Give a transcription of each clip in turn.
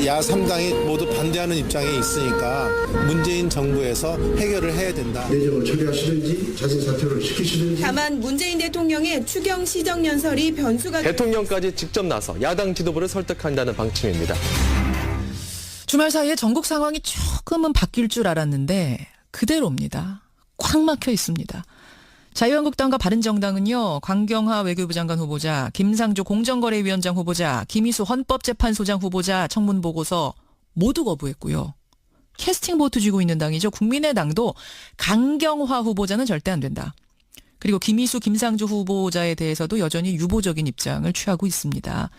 야3당이 모두 반대하는 입장에 있으니까 문재인 정부에서 해결을 해야 된다. 내정을 처리하시든지 자진 사퇴를 시키시든지. 다만 문재인 대통령의 추경 시정연설이 변수가 대통령까지 직접 나서 야당 지도부를 설득한다는 방침입니다. 주말 사이에 전국 상황이 조금은 바뀔 줄 알았는데 그대로입니다. 꽉 막혀 있습니다. 자유한국당과 바른정당은요. 강경화 외교부 장관 후보자, 김상조 공정거래위원장 후보자, 김희수 헌법재판소장 후보자 청문 보고서 모두 거부했고요. 캐스팅 보트 쥐고 있는 당이죠. 국민의당도 강경화 후보자는 절대 안 된다. 그리고 김희수, 김상조 후보자에 대해서도 여전히 유보적인 입장을 취하고 있습니다.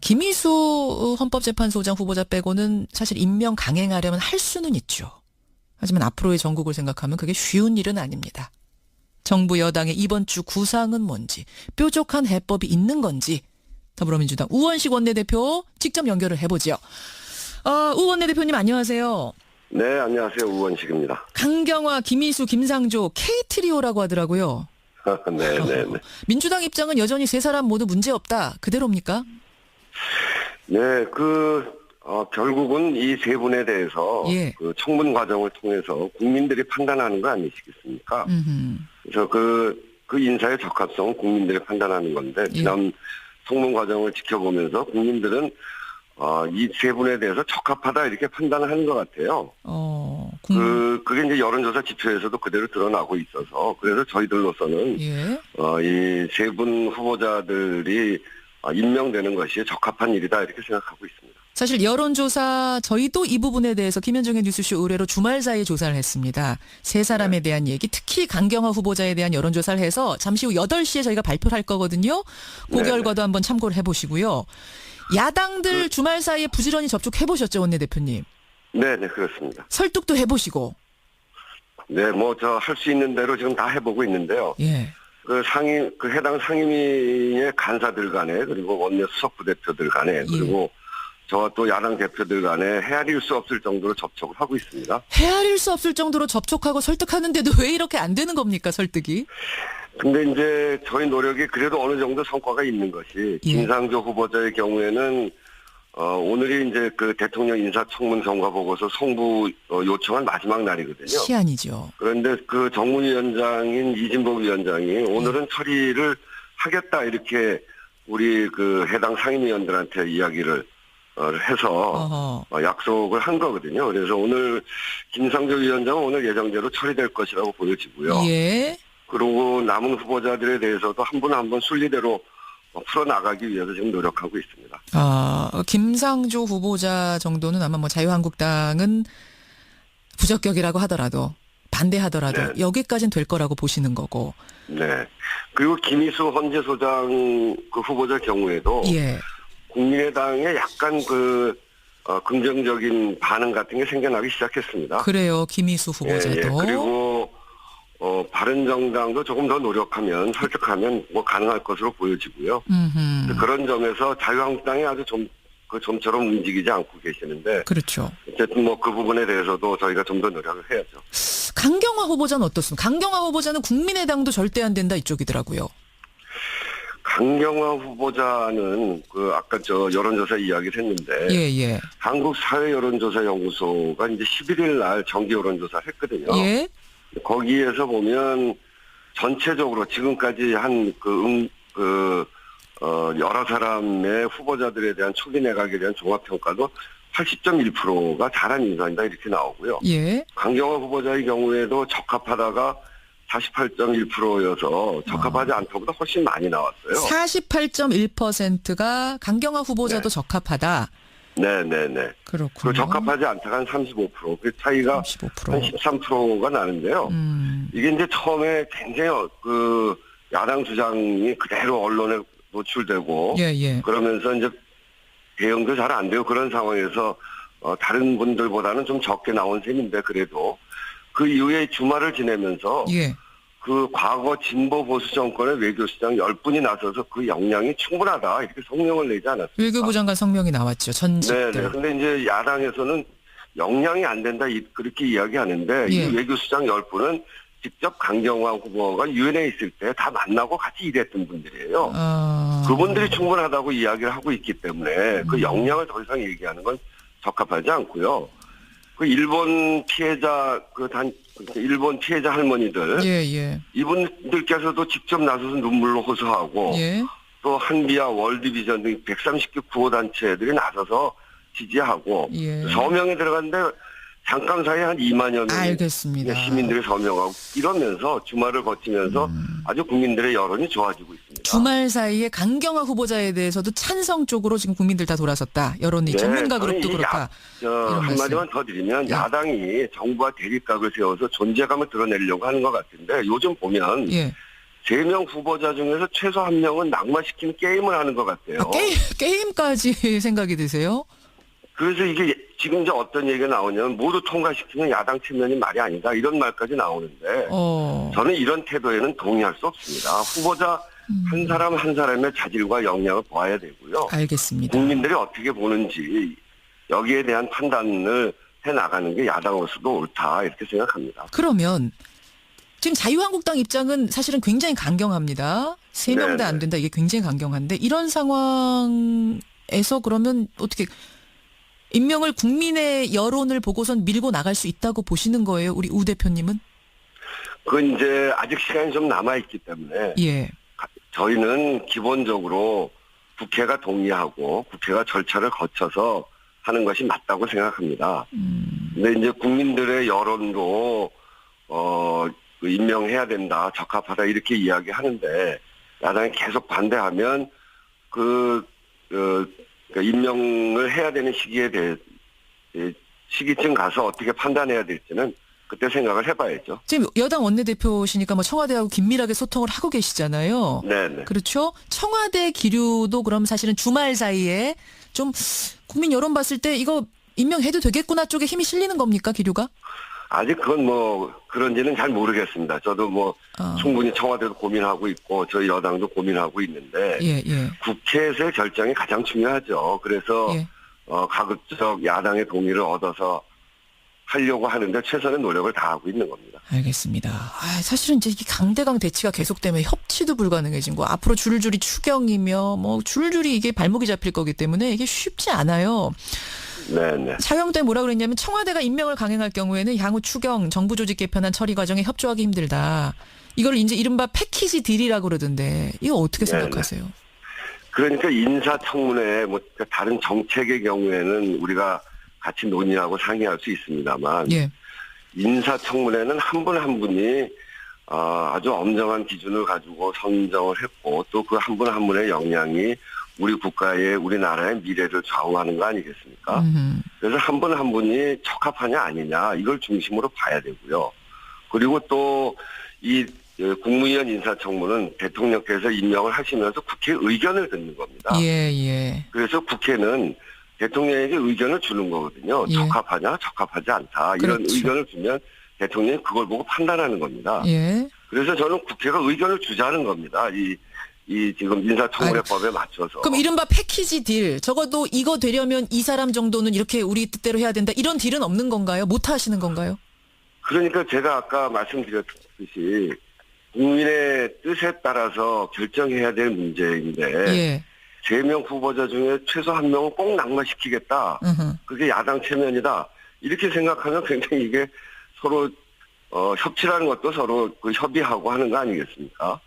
김희수 헌법재판소장 후보자 빼고는 사실 임명 강행하려면 할 수는 있죠. 하지만 앞으로의 전국을 생각하면 그게 쉬운 일은 아닙니다. 정부 여당의 이번 주 구상은 뭔지, 뾰족한 해법이 있는 건지 더불어민주당 우원식 원내대표 직접 연결을 해보죠. 우 원내대표님 안녕하세요. 네, 안녕하세요. 우원식입니다. 강경화, 김희수, 김상조 K트리오라고 하더라고요. 네. 민주당 입장은 여전히 세 사람 모두 문제없다. 그대로입니까? 네, 결국은 이 세 분에 대해서 예. 그 청문 과정을 통해서 국민들이 판단하는 거 아니시겠습니까? 그래서 그 인사의 적합성은 국민들이 판단하는 건데 지난 청문 과정을 지켜보면서 국민들은 이 세 분에 대해서 적합하다 이렇게 판단을 하는 것 같아요. 그게 이제 여론조사 지표에서도 그대로 드러나고 있어서 그래서 저희들로서는 예. 이 세 분 후보자들이 임명되는 것이 적합한 일이다 이렇게 생각하고 있습니다. 사실 여론조사 저희도 이 부분에 대해서 김현정의 뉴스쇼 의뢰로 주말 사이에 조사를 했습니다. 세 사람에 대한 얘기, 특히 강경화 후보자에 대한 여론조사를 해서 잠시 후 8시에 저희가 발표를 할 거거든요. 그 결과도 한번 참고를 해보시고요. 야당들 주말 사이에 부지런히 접촉해보셨죠, 원내대표님? 네, 그렇습니다. 설득도 해보시고. 네, 할 수 있는 대로 지금 다 해보고 있는데요. 예. 해당 상임위의 간사들 간에, 그리고 원내 수석부 대표들 간에, 그리고 저와 또 야당 대표들 간에 헤아릴 수 없을 정도로 접촉을 하고 있습니다. 헤아릴 수 없을 정도로 접촉하고 설득하는데도 왜 이렇게 안 되는 겁니까, 설득이? 근데 이제 저희 노력이 그래도 어느 정도 성과가 있는 것이, 김상조 후보자의 경우에는, 오늘이 이제 그 대통령 인사청문 경과 보고서 송부 요청한 마지막 날이거든요. 시한이죠. 그런데 그 정무위원장인 이진복 위원장이 오늘은 처리를 하겠다 이렇게 우리 그 해당 상임위원들한테 이야기를 해서 약속을 한 거거든요. 그래서 오늘 김상조 위원장은 오늘 예정대로 처리될 것이라고 보여지고요. 예. 그리고 남은 후보자들에 대해서도 한 분 한 분 순리대로 풀어나가기 위해서 지금 노력하고 있습니다. 김상조 후보자 정도는 아마 자유한국당은 부적격이라고 하더라도 반대하더라도 여기까지는 될 거라고 보시는 거고. 네. 그리고 김희수 헌재소장 그 후보자 경우에도 국민의당에 약간 긍정적인 반응 같은 게 생겨나기 시작했습니다. 그래요. 김희수 후보자도. 그리고 바른정당도 조금 더 노력하면 설득하면 가능할 것으로 보여지고요. 그런 점에서 자유한국당이 아주 좀처럼 움직이지 않고 계시는데. 그렇죠. 어쨌든 그 부분에 대해서도 저희가 좀 더 노력을 해야죠. 강경화 후보자는 어떻습니까? 강경화 후보자는 국민의당도 절대 안 된다 이쪽이더라고요. 강경화 후보자는 아까 여론조사 이야기를 했는데. 한국사회여론조사연구소가 이제 11일 날 정기 여론조사를 했거든요. 예. 거기에서 보면 전체적으로 지금까지 한 여러 사람의 후보자들에 대한 초기 내각에 대한 종합평가도 80.1%가 잘한 인사이다 이렇게 나오고요. 예. 강경화 후보자의 경우에도 적합하다가 48.1%여서 적합하지 않다보다 훨씬 많이 나왔어요. 48.1%가 강경화 후보자도 적합하다. 네네네. 그렇군요. 적합하지 않다가 한 35%. 그 차이가 35%. 한 13%가 나는데요. 이게 이제 처음에 굉장히 야당 주장이 그대로 언론에 노출되고 그러면서 이제 대응도 잘 안 되고 그런 상황에서 다른 분들보다는 좀 적게 나온 셈인데 그래도 그 이후에 주말을 지내면서 그 과거 진보 보수 정권의 외교수장 10분이 나서서 그 역량이 충분하다 이렇게 성명을 내지 않았습니까? 외교부 장관 성명이 나왔죠. 전직들. 네. 근데 이제 야당에서는 역량이 안 된다 그렇게 이야기하는데 이 외교수장 10분은 직접 강경화 후보가 유엔에 있을 때 다 만나고 같이 일했던 분들이에요. 그분들이 충분하다고 이야기를 하고 있기 때문에 그 역량을 더 이상 얘기하는 건 적합하지 않고요. 그 일본 피해자 일본 피해자 할머니들 이분들께서도 직접 나서서 눈물로 호소하고 또 한비와 월드비전 등 130개 구호단체들이 나서서 지지하고 서명에 들어갔는데 잠깐 사이에 한 2만여 명의 시민들이 서명하고 이러면서 주말을 거치면서 아주 국민들의 여론이 좋아지고 있습니다. 주말 사이에 강경화 후보자에 대해서도 찬성 쪽으로 지금 국민들 다 돌아섰다. 여론이 전문가 그룹도 그렇다. 한마디만 더 드리면 야당이 정부와 대립각을 세워서 존재감을 드러내려고 하는 것 같은데 요즘 보면 3명 후보자 중에서 최소 1명은 낙마시키는 게임을 하는 것 같아요. 게임까지 생각이 드세요? 그래서 이게 지금 이제 어떤 얘기가 나오냐면 모두 통과시키면 야당 측면이 말이 아니다 이런 말까지 나오는데 저는 이런 태도에는 동의할 수 없습니다. 후보자 한 사람 한 사람의 자질과 역량을 보아야 되고요. 알겠습니다. 국민들이 어떻게 보는지 여기에 대한 판단을 해나가는 게 야당으로서도 옳다 이렇게 생각합니다. 그러면 지금 자유한국당 입장은 사실은 굉장히 강경합니다. 3명 다 안 된다 이게 굉장히 강경한데 이런 상황에서 그러면 어떻게 임명을 국민의 여론을 보고선 밀고 나갈 수 있다고 보시는 거예요? 우리 우 대표님은? 그건 이제 아직 시간이 좀 남아있기 때문에 저희는 기본적으로 국회가 동의하고 국회가 절차를 거쳐서 하는 것이 맞다고 생각합니다. 근데 이제 국민들의 여론도 임명해야 된다, 적합하다 이렇게 이야기하는데 야당이 계속 반대하면 임명을 해야 되는 시기쯤 가서 어떻게 판단해야 될지는 그때 생각을 해봐야죠. 지금 여당 원내대표시니까 뭐 청와대하고 긴밀하게 소통을 하고 계시잖아요. 네네. 그렇죠. 청와대 기류도 그럼 사실은 주말 사이에 좀 국민 여론 봤을 때 이거 임명해도 되겠구나 쪽에 힘이 실리는 겁니까 기류가? 아직 그건 그런지는 잘 모르겠습니다. 저도 충분히 청와대도 고민하고 있고 저희 여당도 고민하고 있는데 국회에서의 결정이 가장 중요하죠. 그래서 가급적 야당의 동의를 얻어서 하려고 하는데 최선의 노력을 다하고 있는 겁니다. 알겠습니다. 사실은 이제 이게 강대강 대치가 계속되면 협치도 불가능해진 거. 앞으로 줄줄이 추경이며 줄줄이 이게 발목이 잡힐 거기 때문에 이게 쉽지 않아요. 네네. 자유한국당이 뭐라 그랬냐면 청와대가 임명을 강행할 경우에는 향후 추경, 정부 조직 개편안 처리 과정에 협조하기 힘들다. 이걸 이제 이른바 패키지 딜이라고 그러던데 이거 어떻게 생각하세요? 그러니까 인사청문회 다른 정책의 경우에는 우리가 같이 논의하고 상의할 수 있습니다만 인사청문회는 한 분 한 분이 아주 엄정한 기준을 가지고 선정을 했고 또 그 한 분 한 분의 역량이 우리 국가의 우리나라의 미래를 좌우하는 거 아니겠습니까? 그래서 한 분 한 분이 적합하냐 아니냐 이걸 중심으로 봐야 되고요. 그리고 또 이 국무위원 인사청문은 대통령께서 임명을 하시면서 국회 의견을 듣는 겁니다. 그래서 국회는 대통령에게 의견을 주는 거거든요. 적합하냐 적합하지 않다 이런 의견을 주면 대통령이 그걸 보고 판단하는 겁니다. 그래서 저는 국회가 의견을 주자는 겁니다. 이 지금 인사청문회법에 맞춰서. 그럼 이른바 패키지 딜. 적어도 이거 되려면 이 사람 정도는 이렇게 우리 뜻대로 해야 된다. 이런 딜은 없는 건가요? 못 하시는 건가요? 그러니까 제가 아까 말씀드렸듯이 국민의 뜻에 따라서 결정해야 될 문제인데 3명 후보자 중에 최소 1명은 꼭 낙마시키겠다. 그게 야당 체면이다. 이렇게 생각하면 굉장히 이게 서로 협치라는 것도 서로 협의하고 하는 거 아니겠습니까?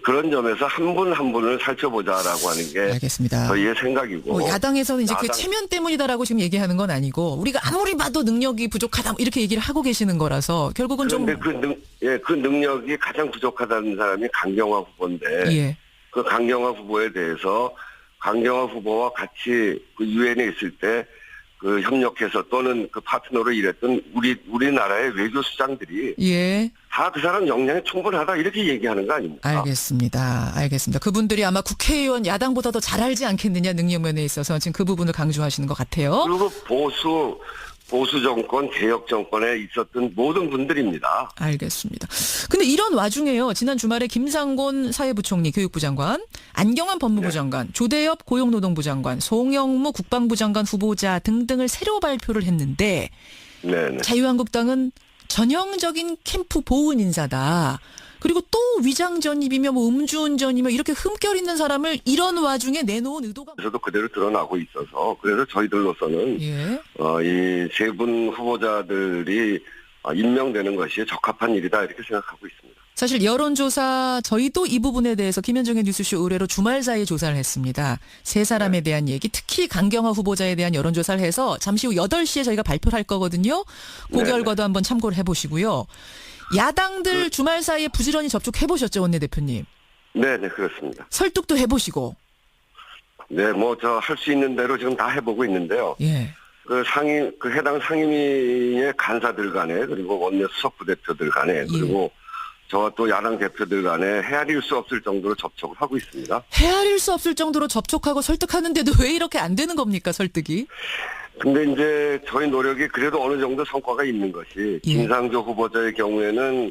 그런 점에서 한 분 한 분을 살펴보자라고 하는 게 알겠습니다. 저희의 생각이고 야당에서는 이제 그 체면 때문이다라고 지금 얘기하는 건 아니고 우리가 아무리 봐도 능력이 부족하다 이렇게 얘기를 하고 계시는 거라서 결국은 그 능력이 가장 부족하다는 사람이 강경화 후보인데 그 강경화 후보에 대해서 강경화 후보와 같이 그 유엔에 있을 때 그 협력해서 또는 그 파트너로 일했던 우리나라의 외교수장들이 다 그 사람 역량이 충분하다 이렇게 얘기하는 거 아닙니까? 알겠습니다. 그분들이 아마 국회의원 야당보다 더 잘 알지 않겠느냐 능력면에 있어서 지금 그 부분을 강조하시는 것 같아요. 그리고 보수 정권, 개혁 정권에 있었던 모든 분들입니다. 알겠습니다. 근데 이런 와중에요. 지난 주말에 김상곤 사회부총리 교육부 장관, 안경환 법무부 장관, 조대엽 고용노동부 장관, 송영무 국방부 장관 후보자 등등을 새로 발표를 했는데 자유한국당은 전형적인 캠프 보훈 인사다. 그리고 또 위장 전입이며 뭐 음주운전이며 이렇게 흠결 있는 사람을 이런 와중에 내놓은 의도가 저도 그대로 드러나고 있어서 그래서 저희들로서는 예. 이 세 분 후보자들이 임명되는 것이 적합한 일이다 이렇게 생각하고 있습니다. 사실 여론조사 저희도 이 부분에 대해서 김현정의 뉴스쇼 의뢰로 주말 사이에 조사를 했습니다. 세 사람에 대한 얘기 특히 강경화 후보자에 대한 여론조사를 해서 잠시 후 8시에 저희가 발표를 할 거거든요. 그 네네. 결과도 한번 참고를 해보시고요. 야당들 주말 사이에 부지런히 접촉해보셨죠, 원내대표님? 네네 그렇습니다. 설득도 해보시고. 네, 뭐 저 할 수 있는 대로 지금 다 해보고 있는데요. 예. 그 해당 상임위의 간사들 간에 그리고 원내 수석 부대표들 간에 그리고 저와 또 야당 대표들 간에 헤아릴 수 없을 정도로 접촉을 하고 있습니다. 헤아릴 수 없을 정도로 접촉하고 설득하는데도 왜 이렇게 안 되는 겁니까, 설득이? 근데 이제 저희 노력이 그래도 어느 정도 성과가 있는 것이 김상조 후보자의 경우에는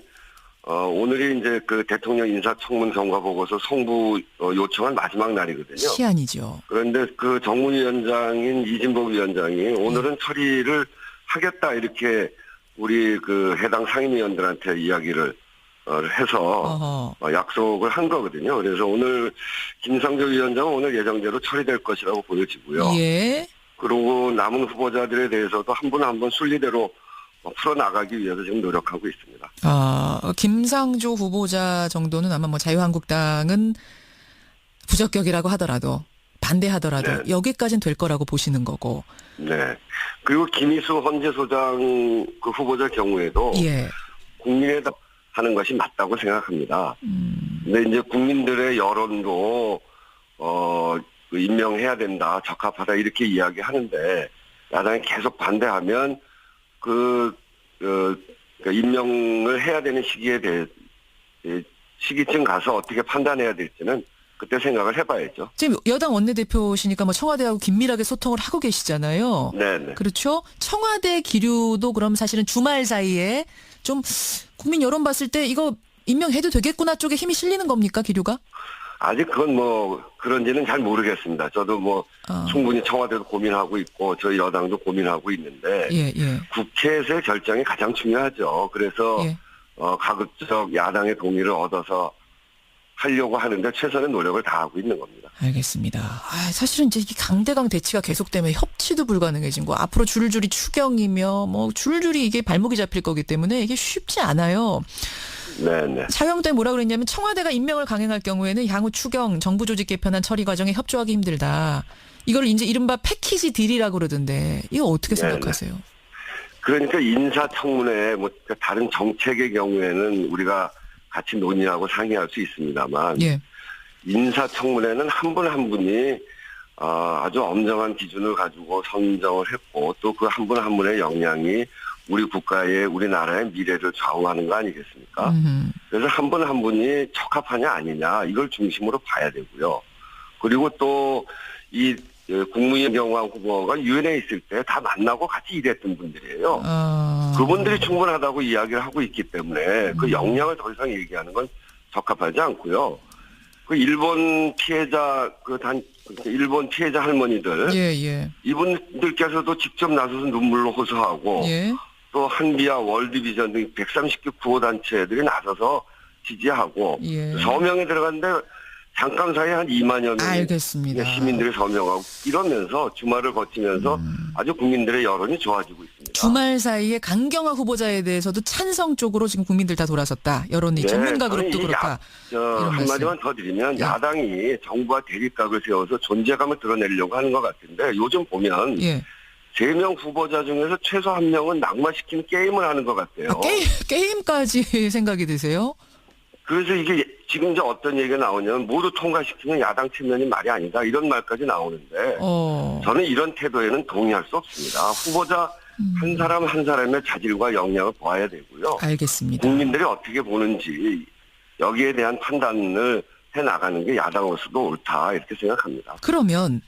오늘이 이제 그 대통령 인사청문 경과 보고서 송부 요청한 마지막 날이거든요. 시한이죠. 그런데 그 정무위원장인 이진복 위원장이 오늘은 처리를 하겠다 이렇게 우리 그 해당 상임위원들한테 이야기를 해서 약속을 한 거거든요. 그래서 오늘 김상조 위원장은 오늘 예정대로 처리될 것이라고 보여지고요. 예. 그리고 남은 후보자들에 대해서도 한 분 한 분 순리대로 풀어나가기 위해서 지금 노력하고 있습니다. 김상조 후보자 정도는 아마 뭐 자유한국당은 부적격이라고 하더라도 반대하더라도 네. 여기까지는 될 거라고 보시는 거고. 네. 그리고 김희수 헌재소장 그 후보자 경우에도 예. 국민의당 하는 것이 맞다고 생각합니다. 근데 이제 국민들의 여론도 임명해야 된다, 적합하다 이렇게 이야기하는데 야당이 계속 반대하면 임명을 해야 되는 시기에 대해 시기쯤 가서 어떻게 판단해야 될지는 그때 생각을 해봐야죠. 지금 여당 원내대표시니까 뭐 청와대하고 긴밀하게 소통을 하고 계시잖아요. 네네. 그렇죠. 청와대 기류도 그럼 사실은 주말 사이에 좀 국민 여론 봤을 때 이거 임명해도 되겠구나 쪽에 힘이 실리는 겁니까, 기류가? 아직 그건 뭐 그런지는 잘 모르겠습니다. 저도 뭐 충분히 청와대도 고민하고 있고 저희 여당도 고민하고 있는데 국회에서의 결정이 가장 중요하죠. 그래서 가급적 야당의 동의를 얻어서 하려고 하는데 최선의 노력을 다하고 있는 겁니다. 알겠습니다. 사실은 이제 이 강대강 대치가 계속되면 협치도 불가능해진 거. 앞으로 줄줄이 추경이며 뭐 줄줄이 이게 발목이 잡힐 거기 때문에 이게 쉽지 않아요. 네네. 자유한국당이 뭐라 그랬냐면 청와대가 임명을 강행할 경우에는 향후 추경, 정부 조직 개편안 처리 과정에 협조하기 힘들다. 이걸 이제 이른바 패키지 딜이라고 그러던데 이거 어떻게 생각하세요? 그러니까 인사청문회 뭐 다른 정책의 경우에는 우리가 같이 논의하고 상의할 수 있습니다만 인사청문회는 한 분 한 분이 아주 엄정한 기준을 가지고 선정을 했고 또 그 한 분 한 분의 역량이 우리 국가의 우리나라의 미래를 좌우하는 거 아니겠습니까? 그래서 한 분 한 분이 적합하냐 아니냐 이걸 중심으로 봐야 되고요. 그리고 또 이 국무위원 경화 후보가 유엔에 있을 때 다 만나고 같이 일했던 분들이에요. 그분들이 충분하다고 이야기를 하고 있기 때문에 그 역량을 더 이상 얘기하는 건 적합하지 않고요. 그 일본 피해자 일본 피해자 할머니들 이분들께서도 직접 나서서 눈물로 호소하고 또 한비와 월드비전 등 130개 구호단체들이 나서서 지지하고 서명에 들어갔는데 잠깐 사이에 한 2만여 명의 시민들이 서명하고 이러면서 주말을 거치면서 아주 국민들의 여론이 좋아지고 있습니다. 주말 사이에 강경화 후보자에 대해서도 찬성 쪽으로 지금 국민들 다 돌아섰다. 여론이 전문가 그룹도 그렇다. 한마디만 더 드리면 야당이 정부와 대립각을 세워서 존재감을 드러내려고 하는 것 같은데 요즘 보면 3명 후보자 중에서 최소 1명은 낙마시키는 게임을 하는 것 같아요. 게임까지 생각이 드세요? 그래서 이게 지금 이제 어떤 얘기가 나오냐면 모두 통과시키면 야당 측면이 말이 아니다 이런 말까지 나오는데 저는 이런 태도에는 동의할 수 없습니다. 후보자 한 사람 한 사람의 자질과 역량을 봐야 되고요. 알겠습니다. 국민들이 어떻게 보는지 여기에 대한 판단을 해나가는 게 야당으로서도 옳다 이렇게 생각합니다. 그러면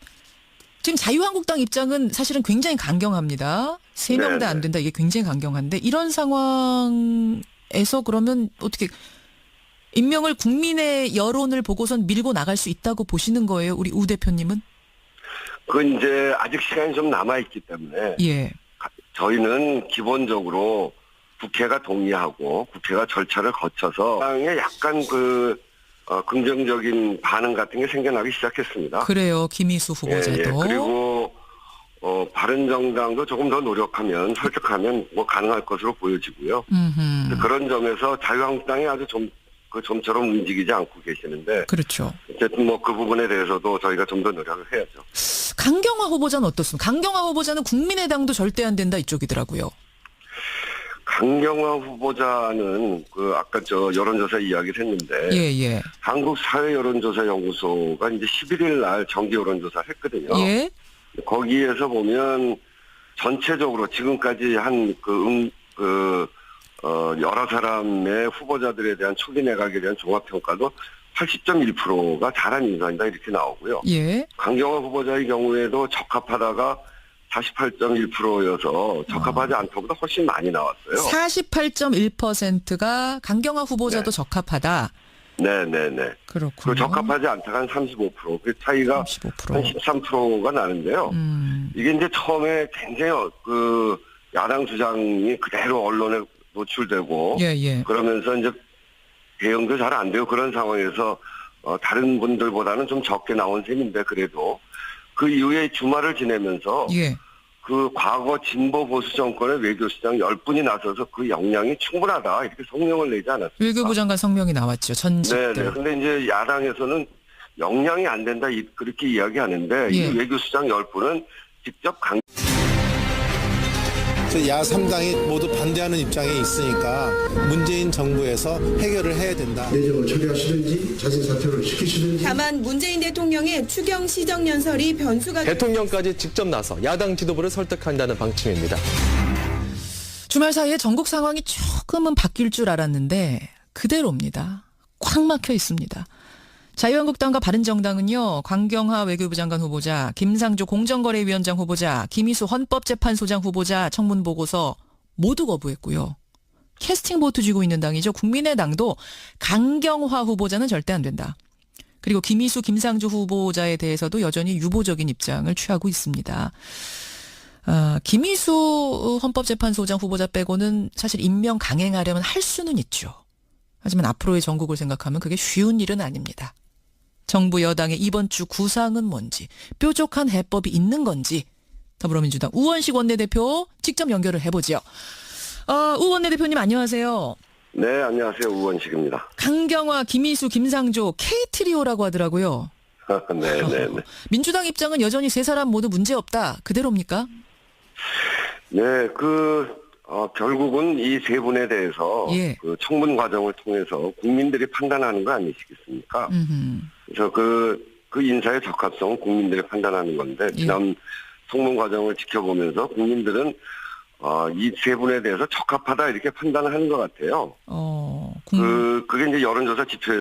지금 자유한국당 입장은 사실은 굉장히 강경합니다. 3명 다 안 된다 이게 굉장히 강경한데 이런 상황에서 그러면 어떻게 임명을 국민의 여론을 보고선 밀고 나갈 수 있다고 보시는 거예요? 우리 우 대표님은? 그건 이제 아직 시간이 좀 남아있기 때문에 저희는 기본적으로 국회가 동의하고 국회가 절차를 거쳐서 당에 약간 긍정적인 반응 같은 게 생겨나기 시작했습니다. 그래요. 김희수 후보자도. 예. 그리고 바른정당도 조금 더 노력하면 설득하면 뭐 가능할 것으로 보여지고요. 그런 점에서 자유한국당이 아주 좀처럼 움직이지 않고 계시는데. 그렇죠. 어쨌든 뭐 그 부분에 대해서도 저희가 좀 더 노력을 해야죠. 강경화 후보자는 어떻습니까? 강경화 후보자는 국민의당도 절대 안 된다 이쪽이더라고요. 강경화 후보자는 아까 여론조사 이야기를 했는데. 예. 한국사회여론조사연구소가 이제 11일 날 정기 여론조사를 했거든요. 예. 거기에서 보면 전체적으로 지금까지 한 여러 사람의 후보자들에 대한 초기 내각에 대한 종합평가도 80.1%가 잘한 인사이다 이렇게 나오고요. 예. 강경화 후보자의 경우에도 적합하다가 48.1%여서 적합하지 않다보다 훨씬 많이 나왔어요. 48.1%가 강경화 후보자도 네. 적합하다. 네네네. 그렇군요. 적합하지 않다가 한 35%. 그 차이가 35%. 한 13%가 나는데요. 이게 이제 처음에 굉장히 야당 주장이 그대로 언론에 노출되고. 예. 그러면서 이제 대응도 잘 안 되고 그런 상황에서 다른 분들보다는 좀 적게 나온 셈인데 그래도 그 이후에 주말을 지내면서 예. 과거 진보 보수 정권의 외교수장 10분이 나서서 그 역량이 충분하다 이렇게 성명을 내지 않았습니까? 외교부 장관 성명이 나왔죠. 전직들. 네. 근데 이제 야당에서는 역량이 안 된다 그렇게 이야기하는데 예. 이 외교수장 10분은 직접 야 3당이 모두 반대하는 입장에 있으니까 문재인 정부에서 해결을 해야 된다. 내정을 처리하시든지 자진 사퇴를 시키시든지. 다만 문재인 대통령의 추경 시정연설이 변수가 대통령까지 직접 나서 야당 지도부를 설득한다는 방침입니다. 주말 사이에 전국 상황이 조금은 바뀔 줄 알았는데 그대로입니다. 꽉 막혀 있습니다. 자유한국당과 바른정당은요. 광경화 외교부 장관 후보자, 김상조 공정거래위원장 후보자, 김희수 헌법재판소장 후보자 청문보고서 모두 거부했고요. 캐스팅 보트 쥐고 있는 당이죠. 국민의당도 강경화 후보자는 절대 안 된다. 그리고 김희수, 김상조 후보자에 대해서도 여전히 유보적인 입장을 취하고 있습니다. 김희수 헌법재판소장 후보자 빼고는 사실 임명 강행하려면 할 수는 있죠. 하지만 앞으로의 전국을 생각하면 그게 쉬운 일은 아닙니다. 정부 여당의 이번 주 구상은 뭔지, 뾰족한 해법이 있는 건지 더불어민주당 우원식 원내대표 직접 연결을 해보죠. 우 원내대표님 안녕하세요. 네, 안녕하세요. 우원식입니다. 강경화, 김희수, 김상조 K트리오라고 하더라고요. 네. 민주당 입장은 여전히 세 사람 모두 문제없다. 그대로입니까? 네, 결국은 이 세 분에 대해서 예. 청문 과정을 통해서 국민들이 판단하는 거 아니시겠습니까? 그래서 그 인사의 적합성은 국민들이 판단하는 건데 지난 청문 과정을 지켜보면서 국민들은 이 세 분에 대해서 적합하다 이렇게 판단을 하는 것 같아요. 그게 이제 여론조사 지표.